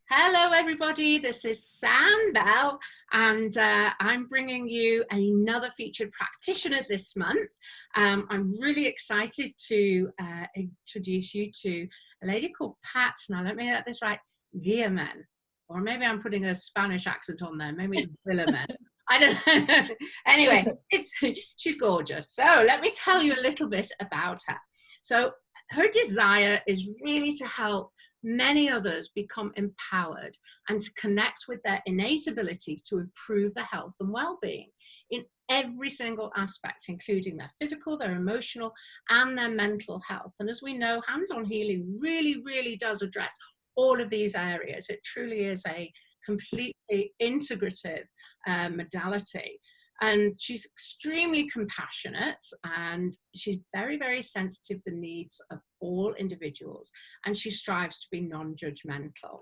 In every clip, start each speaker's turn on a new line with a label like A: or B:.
A: Hello, everybody. This is Sam Bell, and I'm bringing you another featured practitioner this month. I'm really excited to introduce you to a lady called Pat. Now, let me get this right, Guillemin, or maybe I'm putting a Spanish accent on there. Maybe it's Guillemin. I don't know. Anyway, she's gorgeous. So let me tell you a little bit about her. So her desire is really to help many others become empowered and to connect with their innate ability to improve their health and well-being in every single aspect, including their physical, their emotional, and their mental health. And as we know, hands-on healing really does address all of these areas. It truly is a completely integrative modality. And she's extremely compassionate, and she's very sensitive to the needs of all individuals, and she strives to be non-judgmental.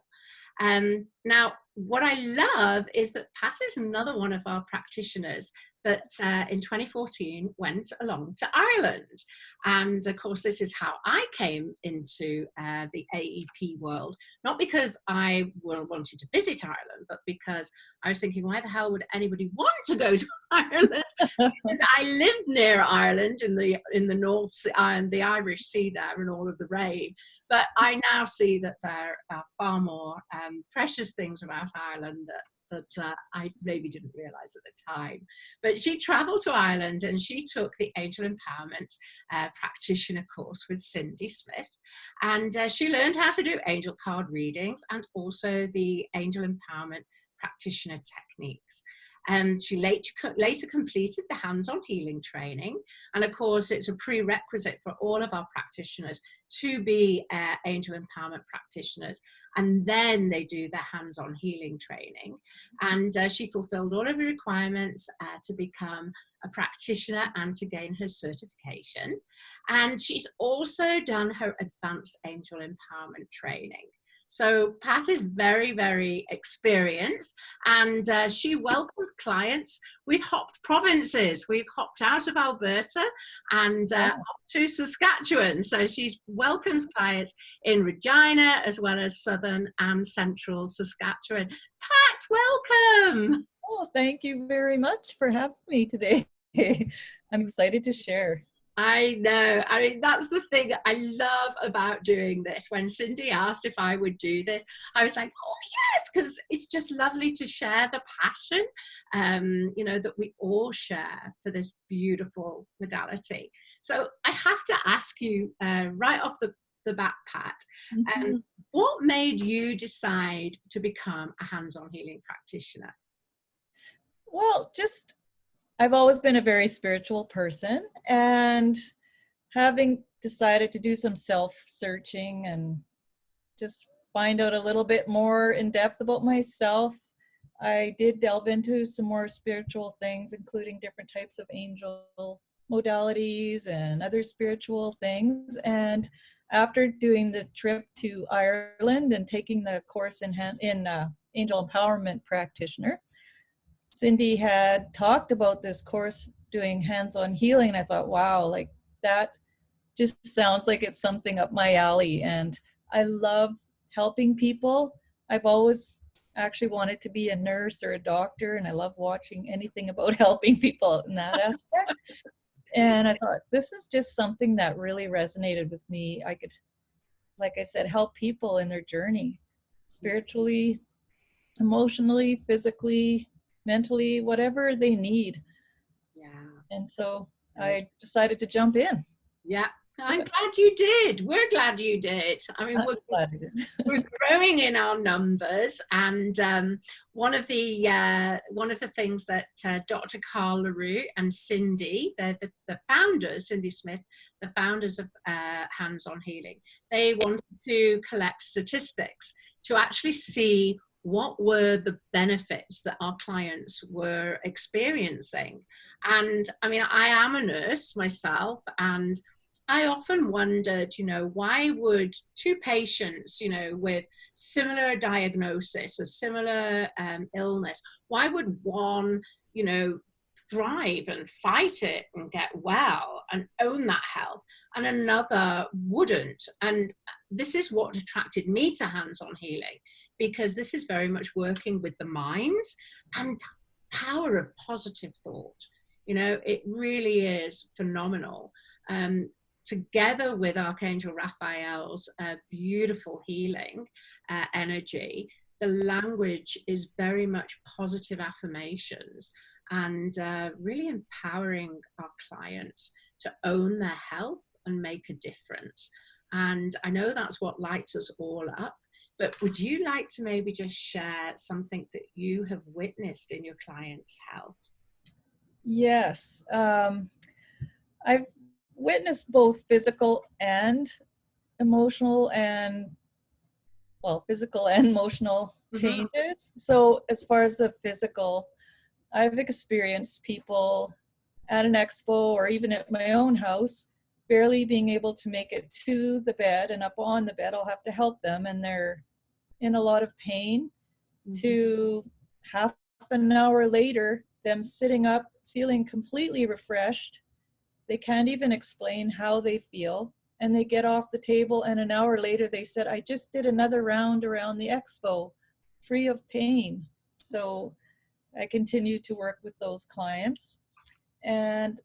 A: Now, what I love is that Pat is another one of our practitioners that in 2014 went along to Ireland. And of course, this is how I came into the AEP world, not because I wanted to visit Ireland, but because I was thinking, why the hell would anybody want to go to Ireland? Because I lived near Ireland in the North Sea, and the Irish Sea there and all of the rain. But I now see that there are far more precious things about Ireland that I maybe didn't realize at the time. But she traveled to Ireland and she took the Angel Empowerment Practitioner course with Cindy Smith. And she learned how to do angel card readings and also the Angel Empowerment Practitioner techniques. And she later completed the hands-on healing training. And of course, it's a prerequisite for all of our practitioners to be angel empowerment practitioners. And then they do their hands-on healing training. And she fulfilled all of the requirements to become a practitioner and to gain her certification. And she's also done her advanced angel empowerment training. So Pat is very experienced, and she welcomes clients. We've hopped provinces. We've hopped out of Alberta and up to Saskatchewan. So she's welcomed clients in Regina as well as southern and central Saskatchewan. Pat, welcome.
B: Oh, thank you very much for having me today. I'm excited to share.
A: I know. I mean, that's the thing I love about doing this. When Cindy asked if I would do this, I was like, oh, yes, because it's just lovely to share the passion, that we all share for this beautiful modality. So I have to ask you right off the bat, Pat, what made you decide to become a hands-on healing practitioner?
B: Well, I've always been a very spiritual person, and having decided to do some self-searching and just find out a little bit more in depth about myself, I did delve into some more spiritual things, including different types of angel modalities and other spiritual things. And after doing the trip to Ireland and taking the course in Angel Empowerment Practitioner, Cindy had talked about this course doing hands-on healing, and I thought, wow, like that just sounds like it's something up my alley. And I love helping people. I've always actually wanted to be a nurse or a doctor, and I love watching anything about helping people in that aspect. And I thought, this is just something that really resonated with me. I could, like I said, help people in their journey, spiritually, emotionally, physically, mentally, whatever they need.
A: Yeah.
B: And so I decided to jump in.
A: Yeah, I'm glad you did. We're glad you did. I mean, we're growing in our numbers, and one of the things that Dr. Carl LaRue and Cindy, the founders, Cindy Smith, the founders of Hands-On Healing, they wanted to collect statistics to actually see what were the benefits that our clients were experiencing. And I mean, I am a nurse myself, and I often wondered, why would two patients, with similar diagnosis, a similar illness, why would one, thrive and fight it and get well and own that health, and another wouldn't. And this is what attracted me to hands-on healing, because this is very much working with the minds and power of positive thought. It really is phenomenal. Together with Archangel Raphael's beautiful healing energy, the language is very much positive affirmations and really empowering our clients to own their health and make a difference. And I know that's what lights us all up, but would you like to maybe just share something that you have witnessed in your clients' health?
B: Yes. I've witnessed both physical and emotional physical and emotional changes. So as far as the physical, I've experienced people at an expo or even at my own house barely being able to make it to the bed, and up on the bed I'll have to help them, and they're in a lot of pain, to half an hour later them sitting up feeling completely refreshed. They can't even explain how they feel, and they get off the table, and an hour later they said, I just did another round around the expo free of pain. So I continue to work with those clients. And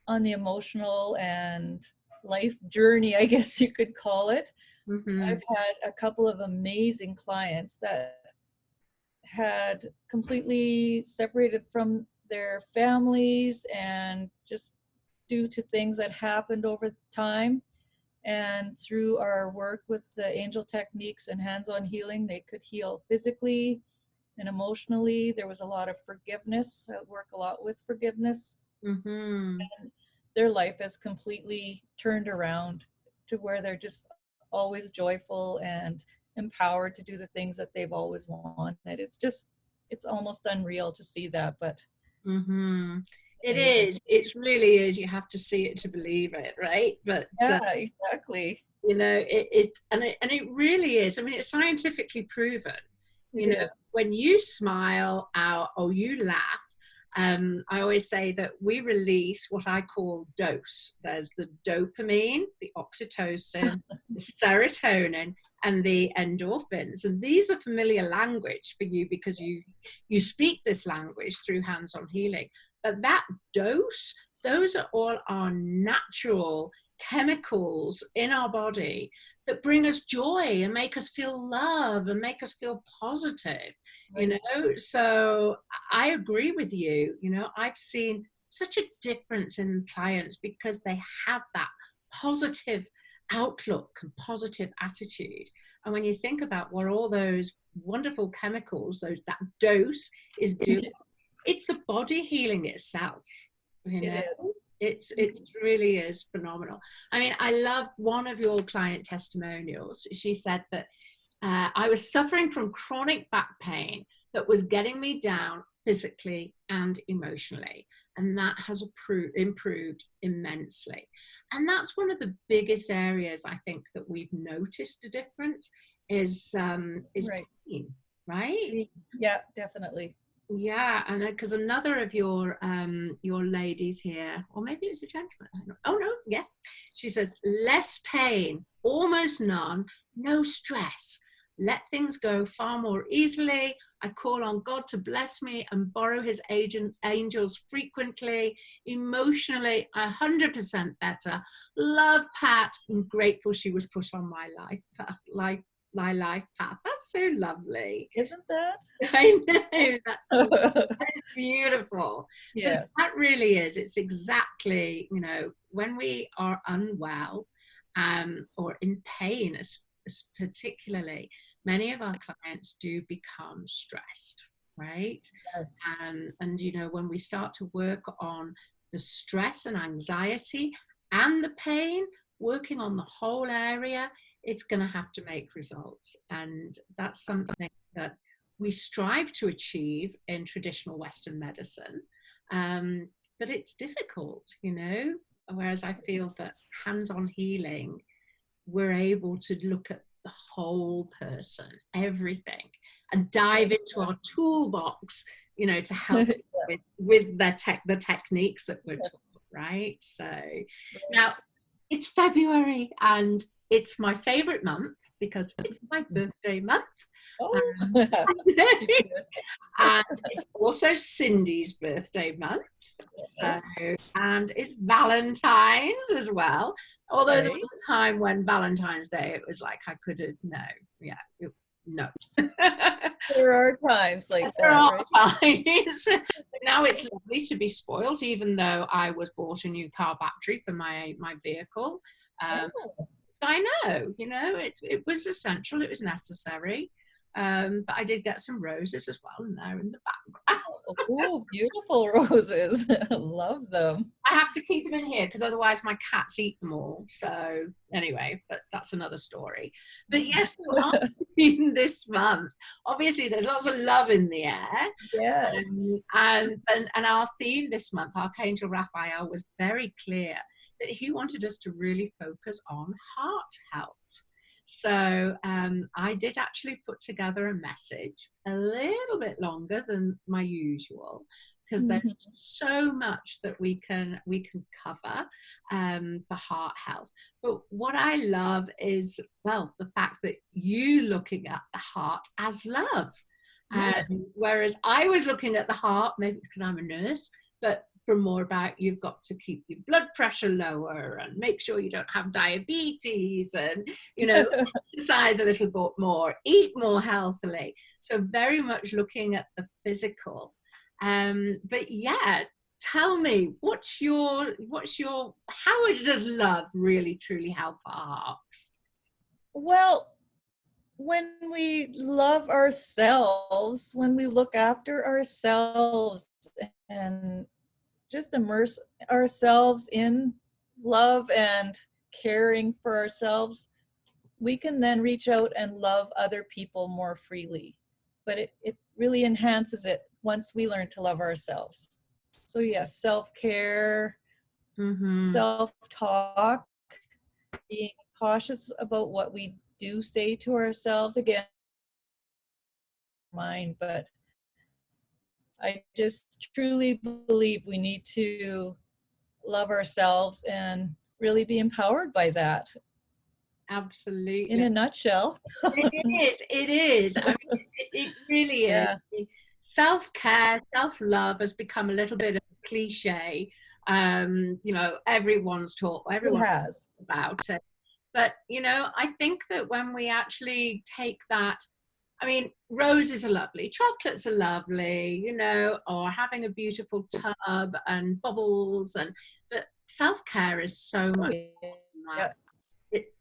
B: on the emotional and life journey, I guess you could call it, I've had a couple of amazing clients that had completely separated from their families, and just due to things that happened over time. And through our work with the angel techniques and hands-on healing, they could heal physically and emotionally. There was a lot of forgiveness. I work a lot with forgiveness. And their life has completely turned around to where they're just always joyful and empowered to do the things that they've always wanted. It's almost unreal to see that, but
A: it is. It really is. You have to see it to believe it, right? But
B: yeah, exactly.
A: It really is. I mean, it's scientifically proven. When you smile out or you laugh, I always say that we release what I call dose. There's the dopamine, the oxytocin, the serotonin, and the endorphins. And these are familiar language for you because you speak this language through hands-on healing. But that dose, those are all our natural chemicals in our body that bring us joy and make us feel love and make us feel positive. So I agree with you. I've seen such a difference in clients because they have that positive outlook and positive attitude. And when you think about what all those wonderful chemicals, that dose is doing, it's the body healing itself. It really is phenomenal. I mean, I love one of your client testimonials. She said that I was suffering from chronic back pain that was getting me down physically and emotionally. And that has improved immensely. And that's one of the biggest areas I think that we've noticed a difference is pain, right?
B: Yeah, definitely.
A: Yeah, and because another of your ladies here, or maybe it was a gentleman. I don't know. Oh no, yes. She says less pain, almost none, no stress. Let things go far more easily. I call on God to bless me and borrow his angels frequently. Emotionally, 100% better. Love Pat. I'm grateful she was put on my life path. That's so lovely.
B: Isn't that?
A: I know. That's beautiful.
B: Yes.
A: But that really is. It's exactly, when we are unwell or in pain, particularly, many of our clients do become stressed, right?
B: Yes.
A: And when we start to work on the stress and anxiety and the pain, working on the whole area, it's going to have to make results. And that's something that we strive to achieve in traditional Western medicine. But it's difficult, whereas I feel that hands-on healing, we're able to look at the whole person, everything, and dive into our toolbox, to help with the techniques that we're
B: Yes.
A: taught, right? So now it's February and it's my favorite month because it's my birthday month.
B: Oh,
A: And it's also Cindy's birthday month. So, and it's Valentine's as well. Although there was a time when Valentine's Day, it was like I could have, no.
B: there are times like
A: There
B: that,
A: are
B: right?
A: times. Now it's lovely to be spoiled, even though I was bought a new car battery for my vehicle.
B: Oh.
A: I know, it was essential, it was necessary. But I did get some roses as well, and they're in the background.
B: Oh, beautiful roses. Love them.
A: I have to keep them in here because otherwise my cats eat them all. So anyway, but that's another story. But yes, in this month, obviously there's lots of love in the air.
B: Yes.
A: And our theme this month, Archangel Raphael, was very clear that he wanted us to really focus on heart health. So I did actually put together a message a little bit longer than my usual because there's so much that we can cover for heart health. But what I love is, well, the fact that you looking at the heart as love.
B: Yes.
A: Whereas I was looking at the heart, maybe it's because I'm a nurse, but for more about you've got to keep your blood pressure lower and make sure you don't have diabetes and, exercise a little bit more, eat more healthily. So very much looking at the physical. But yeah, tell me, how does love really truly help our hearts?
B: Well, when we love ourselves, when we look after ourselves and just immerse ourselves in love and caring for ourselves, we can then reach out and love other people more freely. But it really enhances it once we learn to love ourselves. So yes, self-care, self-talk, being cautious about what we do say to ourselves. Again, mind, but I just truly believe we need to love ourselves and really be empowered by that.
A: Absolutely.
B: In a nutshell.
A: It is. I mean, it really is.
B: Yeah.
A: Self-care, self-love has become a little bit of a cliche. Everyone's
B: Has.
A: about it. But, I think that when we actually take that, I mean, roses are lovely, chocolates are lovely, or having a beautiful tub and bubbles, but self-care is so much more than that.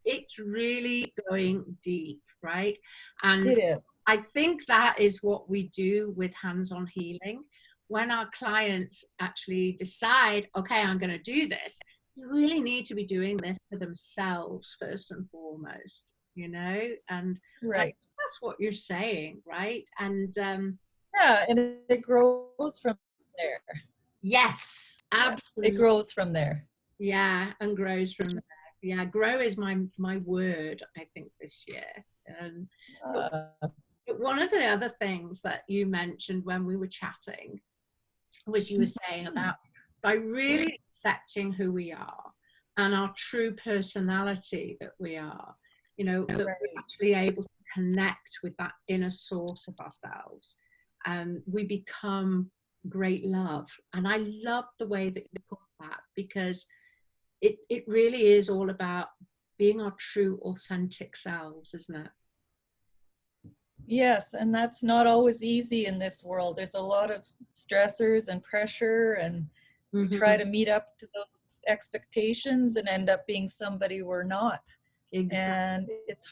A: It's really going deep, right? And
B: it is.
A: I think that is what we do with hands-on healing. When our clients actually decide, okay, I'm going to do this, you really need to be doing this for themselves first and foremost, and
B: right.
A: That's what you're saying, right? And
B: yeah, and it grows from there.
A: Yes, absolutely.
B: It grows from there.
A: Yeah, and grows from there. Yeah, grow is my word, I think, this year. But one of the other things that you mentioned when we were chatting was you were saying about by really accepting who we are and our true personality that we are, that we're actually able to connect with that inner source of ourselves, and we become great love. And I love the way that you put that, because it really is all about being our true authentic selves, isn't it?
B: Yes, and that's not always easy in this world. There's a lot of stressors and pressure, and we try to meet up to those expectations and end up being somebody we're not. Exactly. And it's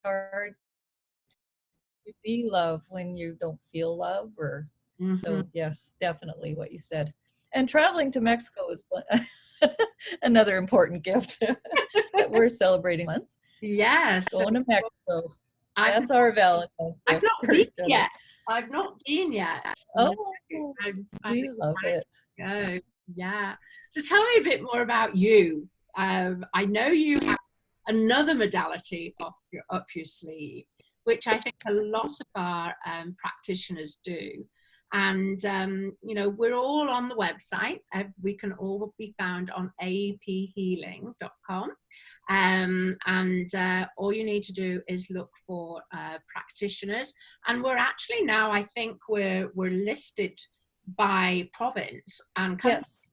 B: hard to be love when you don't feel love, or so yes, definitely what you said. And traveling to Mexico is another important gift that we're celebrating month.
A: Yes.
B: Going to Mexico. That's our Valentine's Day.
A: I've not been yet. I've not been yet.
B: Oh, we love it.
A: Oh, yeah. So tell me a bit more about you. I know you have another modality up your sleeve, which I think a lot of our practitioners do. And, you know, we're all on the website. We can all be found on aphealing.com. All you need to do is look for practitioners. And we're actually now, I think we're listed by province and country,
B: Yes.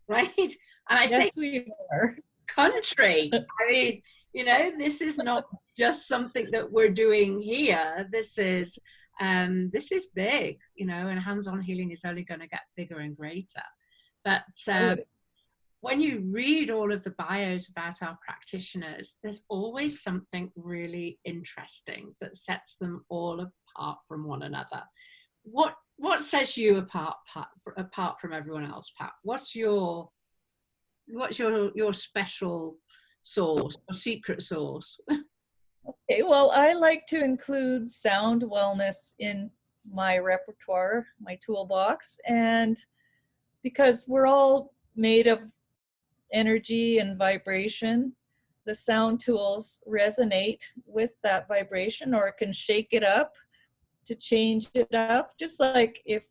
A: right? And I
B: Yes,
A: say
B: we are.
A: country. I mean, you know, this is not just something that we're doing here. This is big, you know, and hands-on healing is only going to get bigger and greater. But when you read all of the bios about our practitioners, there's always something really interesting that sets them all apart from one another. What sets you apart from everyone else, Pat? What's your special sauce or secret sauce?
B: Okay, well, I like to include sound wellness in my repertoire, my toolbox, and because we're all made of energy and vibration, the sound tools resonate with that vibration, or it can shake it up to change it up. Just like if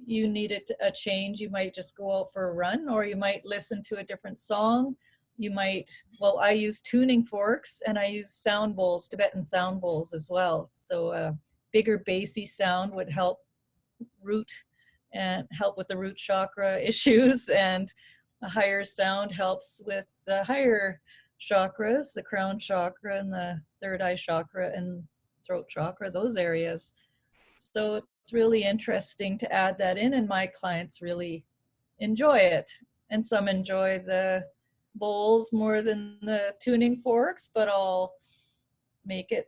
B: you needed a change, you might just go out for a run, or you might listen to a different song. You might, well, I use tuning forks and I use sound bowls, Tibetan sound bowls as well. So a bigger bassy sound would help root and help with the root chakra issues, and a higher sound helps with the higher chakras, the crown chakra and the third eye chakra and throat chakra, those areas. So it's really interesting to add that in, and my clients really enjoy it. And some enjoy the bowls more than the tuning forks, but I'll make it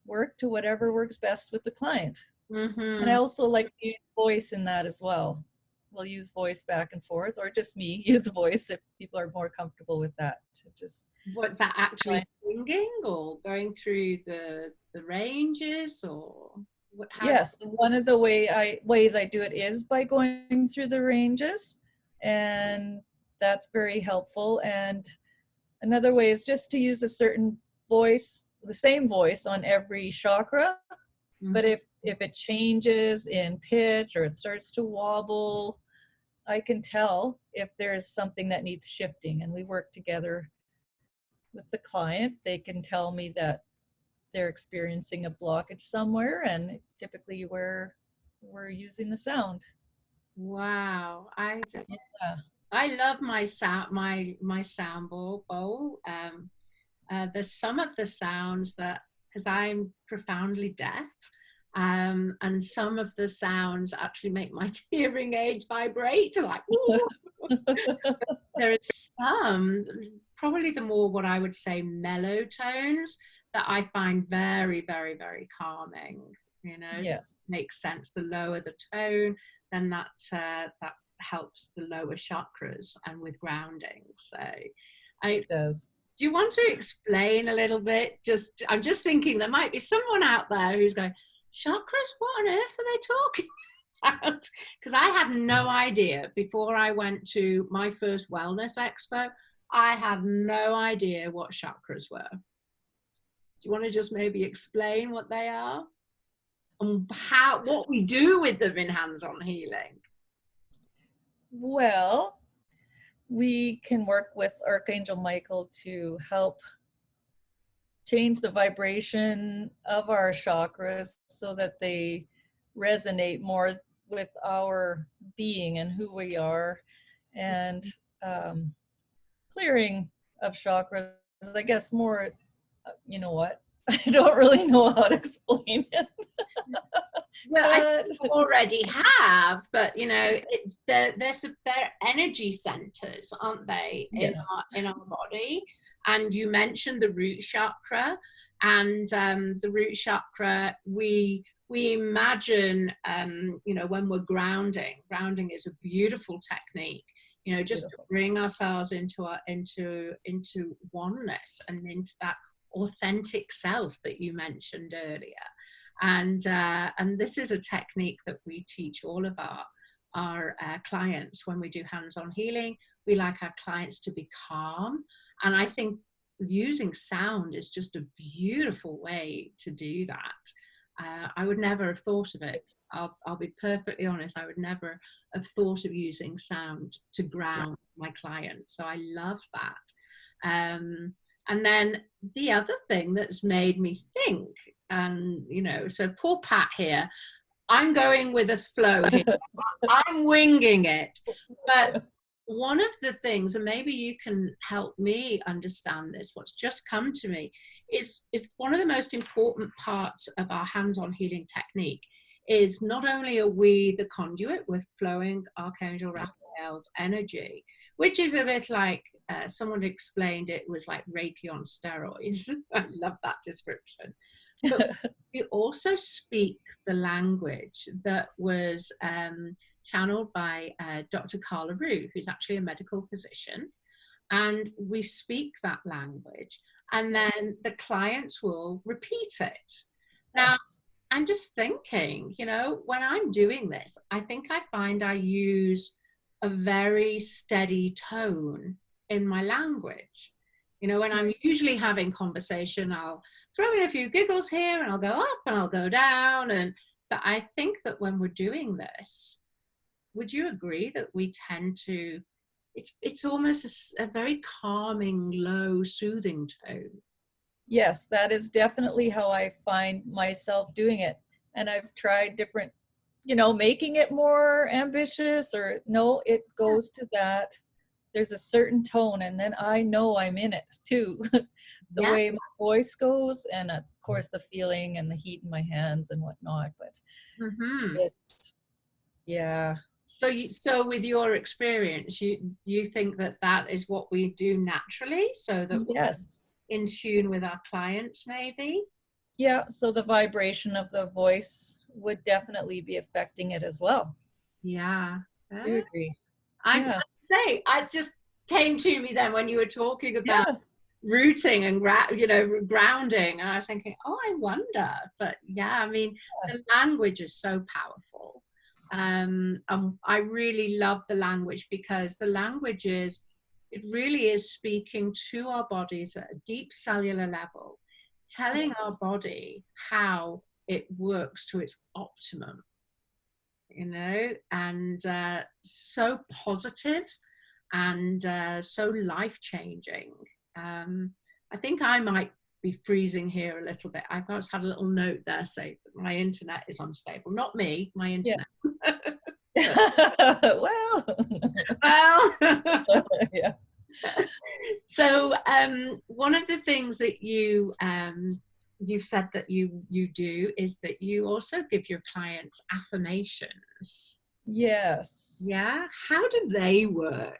B: work to whatever works best with the client. And I also like to use voice in that as well. We'll use voice back and forth, or just me use voice if people are more comfortable with that. Just
A: what's that, actually singing or going through the ranges, or
B: yes, one of the ways I do it is by going through the ranges, and that's very helpful. And another way is just to use a certain voice, the same voice on every chakra. But if it changes in pitch or it starts to wobble, I can tell if there's something that needs shifting, and we work together with the client. They can tell me that they're experiencing a blockage somewhere, and it's typically where we're using the sound.
A: Wow, I love my sound bowl. There's some of the sounds that, because I'm profoundly deaf, and some of the sounds actually make my hearing aids vibrate, like there is some, probably the more what I would say mellow tones, that I find very, very, very calming. You know,
B: yes.
A: So it makes sense. The lower the tone, then that helps the lower chakras and with grounding. So
B: it does.
A: Do you want to explain a little bit? I'm just thinking there might be someone out there who's going, chakras, what on earth are they talking about? Because I had no idea before I went to my first wellness expo. I had no idea what chakras were. Do you want to just maybe explain what they are and what we do with them in hands-on healing?
B: Well, we can work with Archangel Michael to help change the vibration of our chakras so that they resonate more with our being and who we are, and clearing of chakras, I guess more, you know what, I don't really know how to explain it.
A: Well, I already have, but you know, they're energy centers, aren't they, in our body? And you mentioned the root chakra, and the root chakra, we imagine, you know, when we're grounding is a beautiful technique, you know, just to bring ourselves into oneness and into that authentic self that you mentioned earlier. And this is a technique that we teach all of our clients when we do hands-on healing. We like our clients to be calm, and I think using sound is just a beautiful way to do that. I would never have thought of it. I'll be perfectly honest. I would never have thought of using sound to ground my clients. So I love that. And then the other thing that's made me think, and so poor Pat here, I'm going with a flow here. I'm winging it. But one of the things, and maybe you can help me understand this, what's just come to me, is one of the most important parts of our hands-on healing technique is not only are we the conduit with flowing Archangel Raphael's energy, which is a bit like, someone explained it was like Reiki on steroids. I love that description. But we also speak the language that was channeled by Dr. Carla Rue, who's actually a medical physician. And we speak that language, and then the clients will repeat it. Now,
B: Yes.
A: I'm just thinking, when I'm doing this, I think I find I use a very steady tone in my language. When I'm usually having conversation, I'll throw in a few giggles here and I'll go up and I'll go down. But I think that when we're doing this, would you agree that we tend to, it's almost a very calming, low, soothing tone?
B: Yes, that is definitely how I find myself doing it. And I've tried different, making it more ambitious, or no, it goes to that. There's a certain tone, and then I know I'm in it too. The way my voice goes, and of course the feeling and the heat in my hands and whatnot. But it's, yeah.
A: So with your experience, you think that is what we do naturally, so that
B: yes,
A: we're in tune with our clients, maybe?
B: Yeah, so the vibration of the voice would definitely be affecting it as well.
A: Yeah.
B: I do agree.
A: I say, I just came to me then when you were talking about rooting and grounding, and I was thinking, oh, I wonder. But the language is so powerful. I really love the language, because the language it really is speaking to our bodies at a deep cellular level, telling our body how it works to its optimum, and so positive and so life-changing. I think I might be freezing here a little bit. I've just had a little note there saying that my internet is unstable. Not me, my internet.
B: Well. Yeah.
A: So one of the things that you've said that you do is that you also give your clients affirmations.
B: Yes.
A: Yeah. How do they work?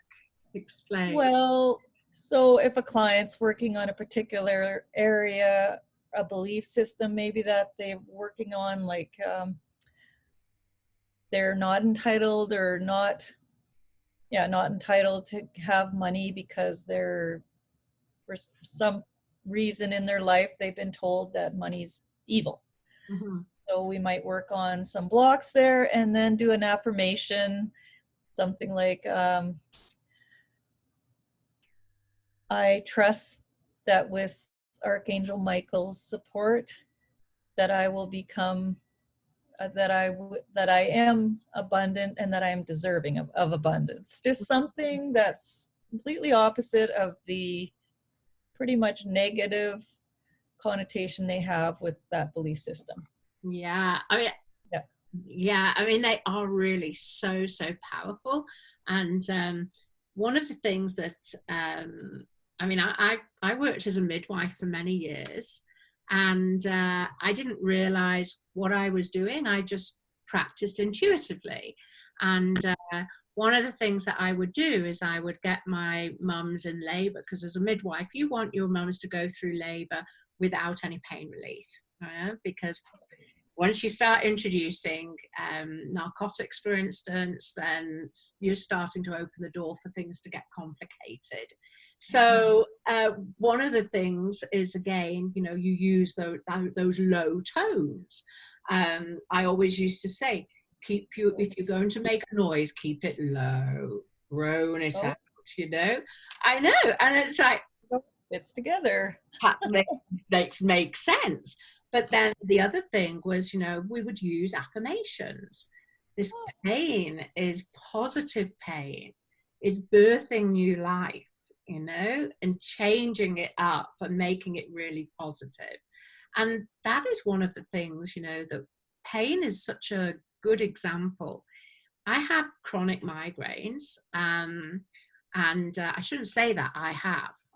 A: Explain.
B: Well, so if a client's working on a particular area, a belief system maybe that they're working on, like they're not entitled or not entitled to have money because they're, for some reason in their life, they've been told that money's evil.
A: Mm-hmm.
B: So we might work on some blocks there and then do an affirmation, something like, I trust that with Archangel Michael's support, that I will become, that I am abundant, and that I am deserving of abundance. Just something that's completely opposite of the pretty much negative connotation they have with that belief system.
A: Yeah. I mean, they are really so, so powerful. And one of the things that, I worked as a midwife for many years, and I didn't realize what I was doing. I just practiced intuitively. And one of the things that I would do is I would get my mums in labor, because as a midwife, you want your mums to go through labor without any pain relief, because once you start introducing narcotics, for instance, then you're starting to open the door for things to get complicated. So one of the things is, again, you use those low tones. I always used to say, if you're going to make a noise, keep it low, drone it out, I know, and it's like,
B: it's together.
A: makes sense. But then the other thing was, we would use affirmations. This pain is positive pain, is birthing new life, and changing it up and making it really positive. And that is one of the things, that pain is such a good example. I have chronic migraines, and I shouldn't say that I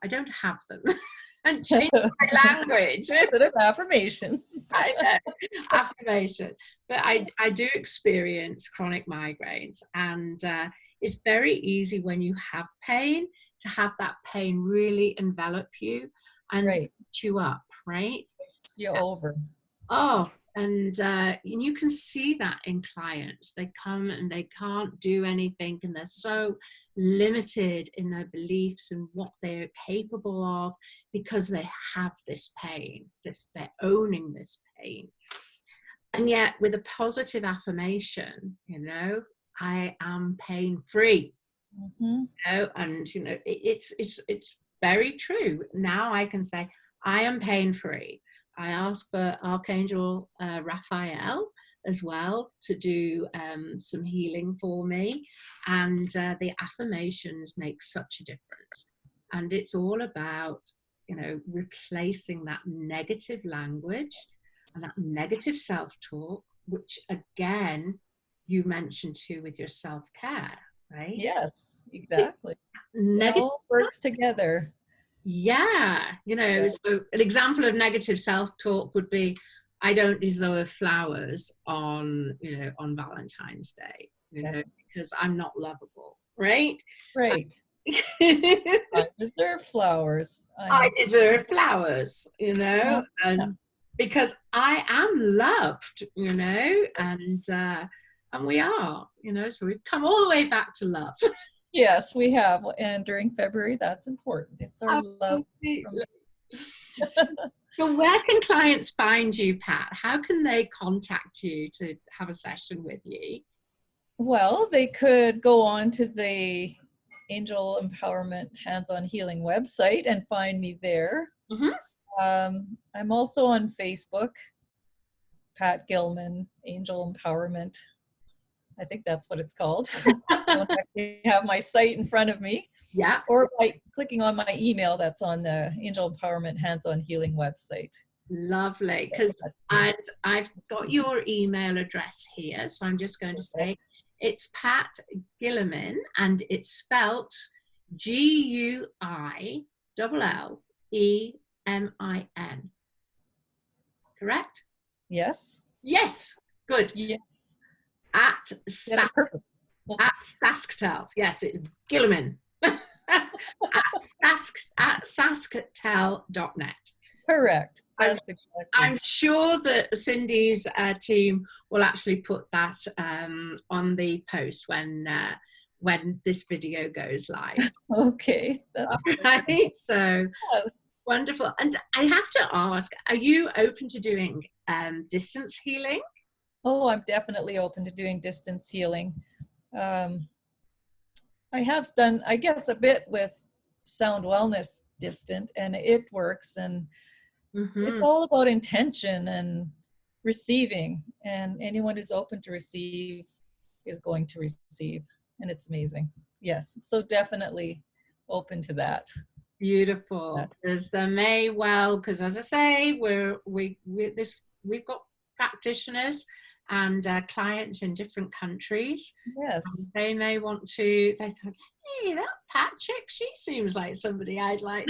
A: don't have them. And change my language.
B: Positive affirmations.
A: I know, affirmation. But I do experience chronic migraines, and it's very easy when you have pain to have that pain really envelop you and
B: Right.
A: eat you up, right?
B: It's you over.
A: Oh, and you can see that in clients. They come and they can't do anything, and they're so limited in their beliefs and what they're capable of because they have this pain. They're owning this pain. And yet, with a positive affirmation, I am pain free. And it's very true. Now I can say I am pain free. I ask for Archangel Raphael as well to do some healing for me, and the affirmations make such a difference. And it's all about replacing that negative language and that negative self-talk, which again you mentioned too with your self-care, right?
B: Yes, exactly.
A: Negative
B: it all works together.
A: Yeah, so an example of negative self-talk would be, I don't deserve flowers on Valentine's Day, because I'm not lovable, right?
B: Right. I deserve flowers.
A: I deserve flowers, and because I am loved, and we are, so we've come all the way back to love.
B: Yes, we have. And during February, that's important. It's our love.
A: So where can clients find you, Pat? How can they contact you to have a session with you?
B: Well, they could go on to the Angel Empowerment Hands-on Healing website and find me there. I'm also on Facebook, Pat Guillemin, Angel Empowerment. I think that's what it's called. I don't actually have my site in front of me.
A: Yeah.
B: Or by clicking on my email that's on the Angel Empowerment Hands-on Healing website.
A: Lovely, because I've got your email address here, so I'm just going to say it's Pat Guillemin, and it's spelt Guillemin. Correct?
B: Yes.
A: Yes. Good.
B: Yes.
A: At Sasktel. Yes, it's Guillemin. at sasktel.net.
B: Correct. That's exactly.
A: I'm sure that Cindy's team will actually put that on the post when this video goes live.
B: Okay, that's
A: right. So wonderful. And I have to ask, are you open to doing distance healing?
B: Oh, I'm definitely open to doing distance healing. I have done, I guess, a bit with Sound Wellness Distant, and it works. And it's all about intention and receiving. And anyone who's open to receive is going to receive. And it's amazing. Yes. So definitely open to that.
A: Beautiful. Because there may well, because as I say, we've got practitioners and clients in different countries.
B: Yes.
A: And they may want to, they thought, hey, that Pat chick, she seems like somebody I'd like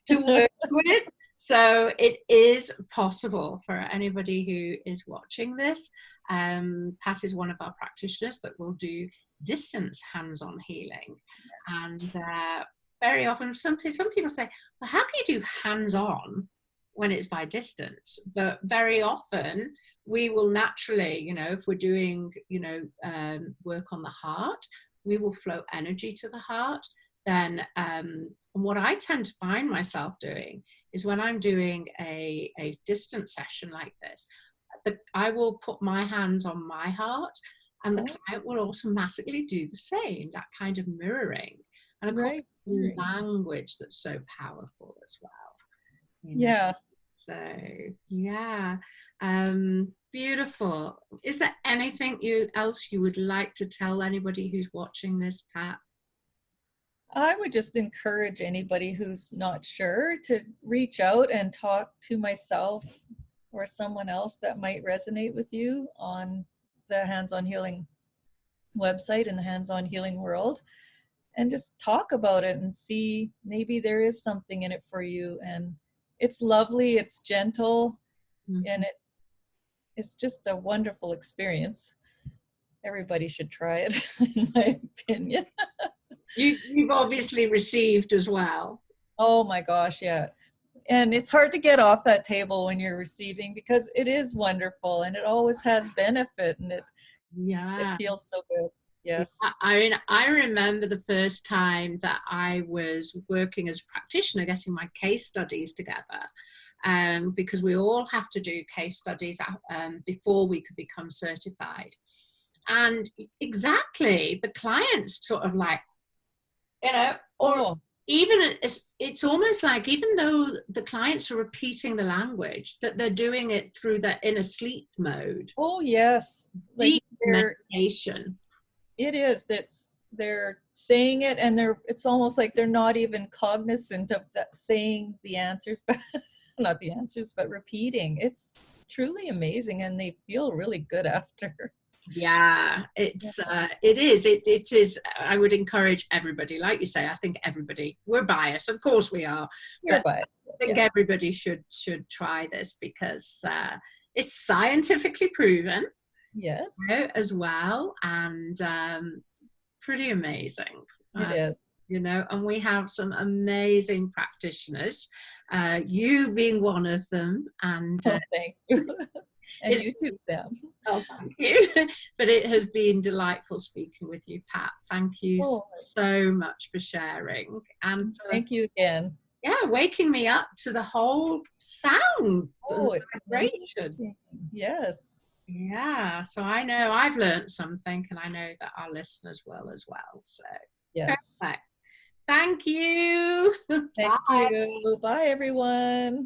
A: to work with. So it is possible for anybody who is watching this. Pat is one of our practitioners that will do distance hands-on healing. And very often, some people say, well, how can you do hands-on when it's by distance? But very often we will naturally, if we're doing, work on the heart, we will flow energy to the heart. Then what I tend to find myself doing is when I'm doing a distance session like this, I will put my hands on my heart, and the client will automatically do the same, that kind of mirroring. And of course, language that's so powerful as well.
B: Yeah.
A: So yeah, beautiful. Is there anything else you would like to tell anybody who's watching this, Pat?
B: I would just encourage anybody who's not sure to reach out and talk to myself or someone else that might resonate with you on the Hands-On Healing website in the Hands-On Healing world, and just talk about it and see maybe there is something in it for you. And it's lovely, it's gentle, and it's just a wonderful experience. Everybody should try it, in my opinion.
A: You've obviously received as well.
B: Oh my gosh, yeah. And it's hard to get off that table when you're receiving, because it is wonderful and it always has benefit, and it feels so good. Yes.
A: I mean, I remember the first time that I was working as a practitioner, getting my case studies together, because we all have to do case studies before we could become certified. And exactly, the clients sort of like, or even it's almost like, even though the clients are repeating the language, that they're doing it through that inner sleep mode.
B: Oh yes,
A: deep meditation.
B: It is. They're saying it, and it's almost like they're not even cognizant of that, saying the answers, but not the answers, but repeating. It's truly amazing, and they feel really good after.
A: Yeah, it is. I would encourage everybody, like you say, I think everybody, we're biased, of course we are, but I think everybody should try this, because it's scientifically proven.
B: Yes.
A: As well, and pretty amazing.
B: It is.
A: And we have some amazing practitioners, you being one of them. And
B: thank you. And you too, Sam.
A: Oh, thank you. But it has been delightful speaking with you, Pat. Thank you so much for sharing. And
B: thank you again.
A: Yeah, waking me up to the whole sound.
B: It's
A: vibration.
B: Yes.
A: Yeah, so I know I've learned something, and I know that our listeners will as well. So
B: yes.
A: Perfect. Thank you.
B: Thank you. Bye, everyone.